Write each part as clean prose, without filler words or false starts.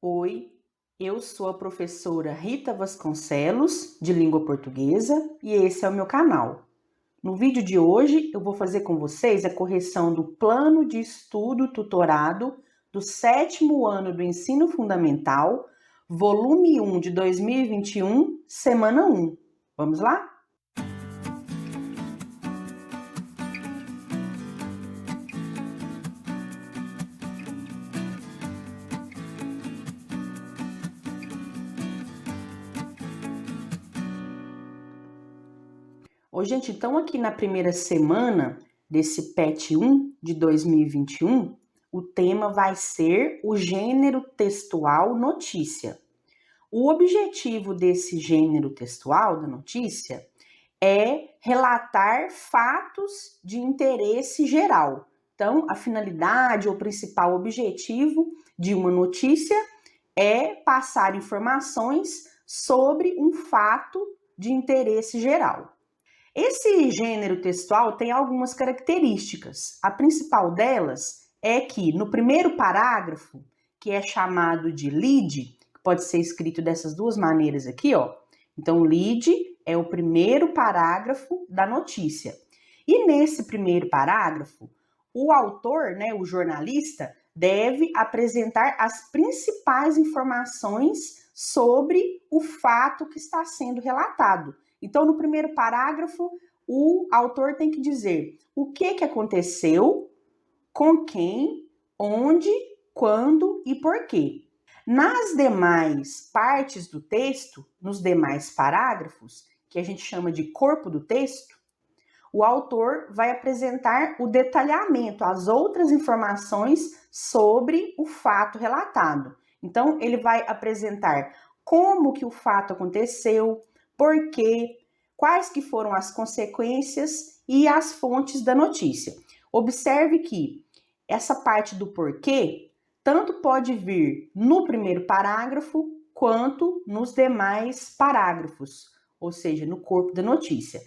Oi, eu sou a professora Rita Vasconcelos, de Língua Portuguesa, e esse é o meu canal. No vídeo de hoje, eu vou fazer com vocês a correção do plano de estudo tutorado do 7º ano do Ensino Fundamental, volume 1 de 2021, semana 1. Vamos lá? Oi, gente, então aqui na primeira semana desse PET 1 de 2021, o tema vai ser o gênero textual notícia. O objetivo desse gênero textual da notícia é relatar fatos de interesse geral. Então, a finalidade ou principal objetivo de uma notícia é passar informações sobre um fato de interesse geral. Esse gênero textual tem algumas características. A principal delas é que no primeiro parágrafo, que é chamado de lead, que pode ser escrito dessas duas maneiras aqui, ó. Então, lead é o primeiro parágrafo da notícia. E nesse primeiro parágrafo, o autor, né, o jornalista, deve apresentar as principais informações sobre o fato que está sendo relatado. Então, no primeiro parágrafo, o autor tem que dizer o que aconteceu, com quem, onde, quando e por quê. Nas demais partes do texto, nos demais parágrafos, que a gente chama de corpo do texto, o autor vai apresentar o detalhamento, as outras informações sobre o fato relatado. Então, ele vai apresentar como que o fato aconteceu, por quê, quais que foram as consequências e as fontes da notícia. Observe que essa parte do porquê tanto pode vir no primeiro parágrafo quanto nos demais parágrafos, ou seja, no corpo da notícia.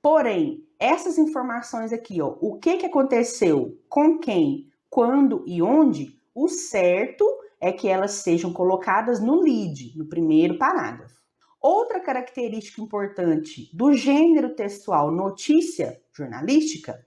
Porém, essas informações aqui, ó, o que aconteceu, com quem, quando e onde, o certo é que elas sejam colocadas no lead, no primeiro parágrafo. Outra característica importante do gênero textual notícia jornalística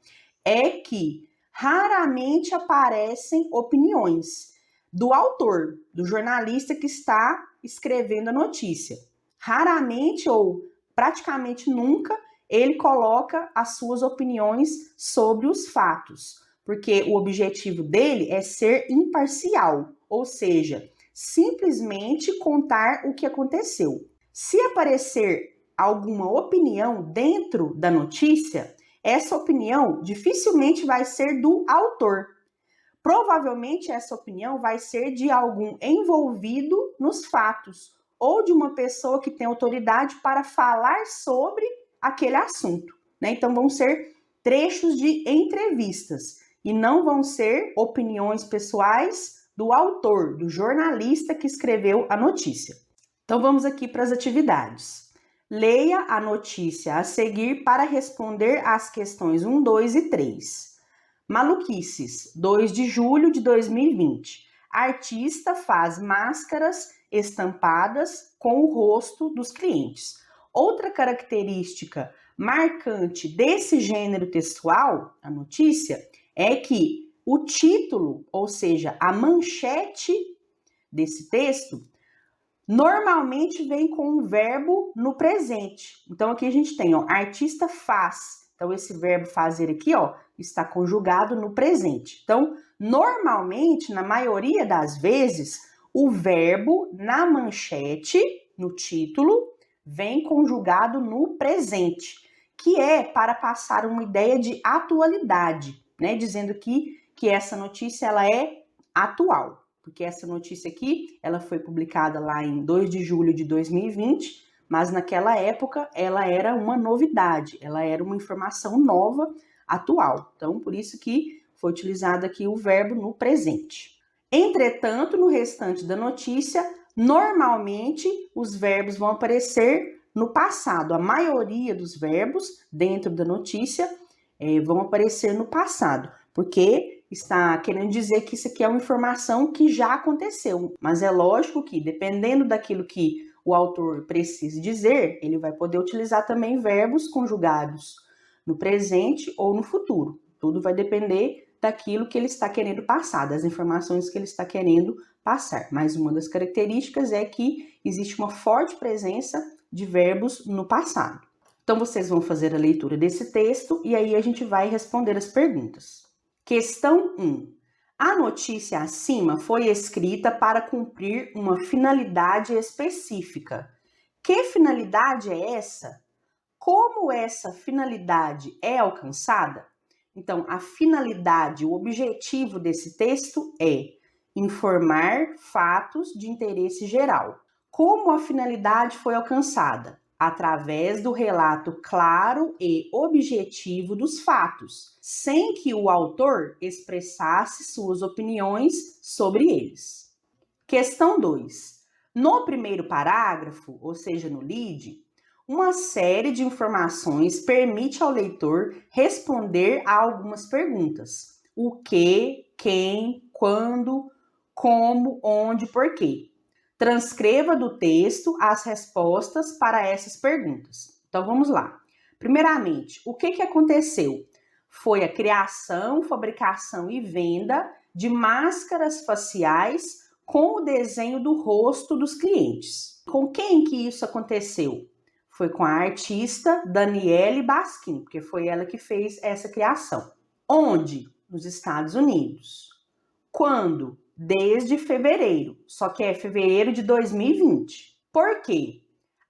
é que raramente aparecem opiniões do autor, do jornalista que está escrevendo a notícia. Raramente ou praticamente nunca ele coloca as suas opiniões sobre os fatos, porque o objetivo dele é ser imparcial, ou seja, simplesmente contar o que aconteceu. Se aparecer alguma opinião dentro da notícia, essa opinião dificilmente vai ser do autor. Provavelmente essa opinião vai ser de algum envolvido nos fatos ou de uma pessoa que tem autoridade para falar sobre aquele assunto, né? Então vão ser trechos de entrevistas e não vão ser opiniões pessoais do autor, do jornalista que escreveu a notícia. Então vamos aqui para as atividades. Leia a notícia a seguir para responder às questões 1, 2 e 3. Maluquices, 2 de julho de 2020. Artista faz máscaras estampadas com o rosto dos clientes. Outra característica marcante desse gênero textual, a notícia, é que o título, ou seja, a manchete desse texto, normalmente vem com um verbo no presente. Então, aqui a gente tem, ó, artista faz. Então, esse verbo fazer aqui, ó, está conjugado no presente. Então, normalmente, na maioria das vezes, o verbo na manchete, no título, vem conjugado no presente, que é para passar uma ideia de atualidade, né? Dizendo que essa notícia ela é atual. Porque essa notícia aqui, ela foi publicada lá em 2 de julho de 2020, mas naquela época ela era uma novidade, ela era uma informação nova, atual. Então, por isso que foi utilizado aqui o verbo no presente. Entretanto, no restante da notícia, normalmente os verbos vão aparecer no passado. A maioria dos verbos dentro da notícia vão aparecer no passado, porque está querendo dizer que isso aqui é uma informação que já aconteceu, mas é lógico que, dependendo daquilo que o autor precisa dizer, ele vai poder utilizar também verbos conjugados no presente ou no futuro. Tudo vai depender daquilo que ele está querendo passar, das informações que ele está querendo passar. Mas uma das características é que existe uma forte presença de verbos no passado. Então, vocês vão fazer a leitura desse texto e aí a gente vai responder as perguntas. Questão 1. A notícia acima foi escrita para cumprir uma finalidade específica. Que finalidade é essa? Como essa finalidade é alcançada? Então, a finalidade, o objetivo desse texto é informar fatos de interesse geral. Como a finalidade foi alcançada? Através do relato claro e objetivo dos fatos, sem que o autor expressasse suas opiniões sobre eles. Questão 2. No primeiro parágrafo, ou seja, no lead, uma série de informações permite ao leitor responder a algumas perguntas. O que, quem, quando, como, onde, porquê. Transcreva do texto as respostas para essas perguntas. Então, vamos lá. Primeiramente, o que aconteceu? Foi a criação, fabricação e venda de máscaras faciais com o desenho do rosto dos clientes. Com quem que isso aconteceu? Foi com a artista Danielle Baskin, porque foi ela que fez essa criação. Onde? Nos Estados Unidos. Quando? Desde fevereiro, só que é fevereiro de 2020. Por quê?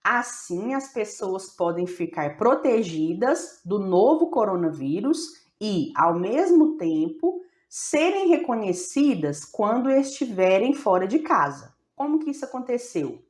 Assim as pessoas podem ficar protegidas do novo coronavírus e, ao mesmo tempo, serem reconhecidas quando estiverem fora de casa. Como que isso aconteceu?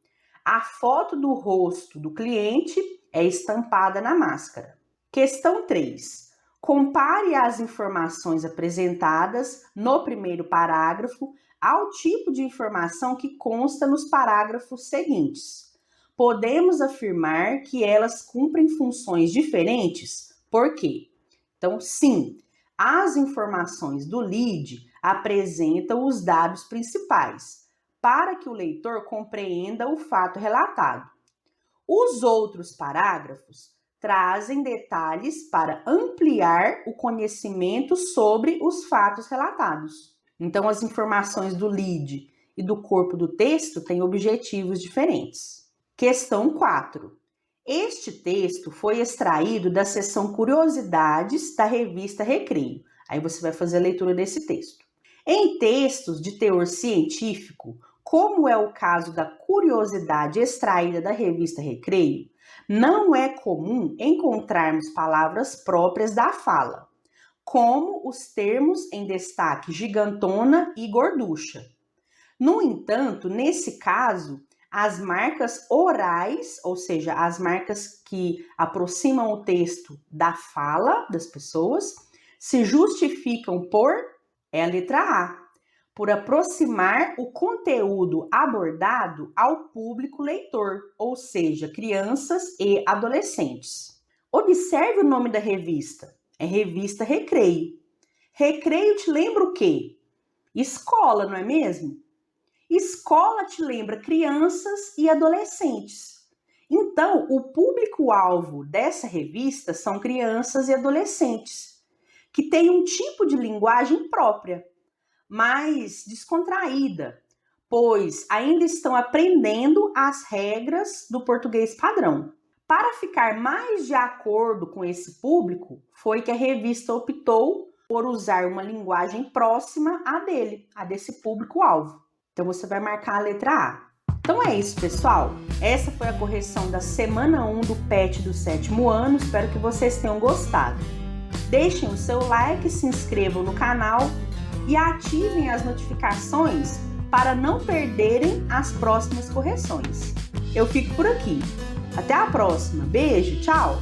A foto do rosto do cliente é estampada na máscara. Questão 3. Compare as informações apresentadas no primeiro parágrafo ao tipo de informação que consta nos parágrafos seguintes. Podemos afirmar que elas cumprem funções diferentes? Por quê? Então, sim, as informações do lead apresentam os dados principais, para que o leitor compreenda o fato relatado. Os outros parágrafos trazem detalhes para ampliar o conhecimento sobre os fatos relatados. Então, as informações do lead e do corpo do texto têm objetivos diferentes. Questão 4. Este texto foi extraído da seção Curiosidades da revista Recreio. Aí você vai fazer a leitura desse texto. Em textos de teor científico, como é o caso da curiosidade extraída da revista Recreio, não é comum encontrarmos palavras próprias da fala, como os termos em destaque gigantona e gorducha. No entanto, nesse caso, as marcas orais, ou seja, as marcas que aproximam o texto da fala das pessoas, se justificam por, é a letra A, por aproximar o conteúdo abordado ao público leitor, ou seja, crianças e adolescentes. Observe o nome da revista. É Revista Recreio. Recreio te lembra o quê? Escola, não é mesmo? Escola te lembra crianças e adolescentes. Então, o público-alvo dessa revista são crianças e adolescentes, que têm um tipo de linguagem própria, mais descontraída, pois ainda estão aprendendo as regras do português padrão. Para ficar mais de acordo com esse público, foi que a revista optou por usar uma linguagem próxima à dele, a desse público-alvo. Então, você vai marcar a letra A. Então é isso, pessoal. Essa foi a correção da semana 1 do PET do 7º ano. Espero que vocês tenham gostado. Deixem o seu like, se inscrevam no canal e ativem as notificações para não perderem as próximas correções. Eu fico por aqui. Até a próxima. Beijo, tchau!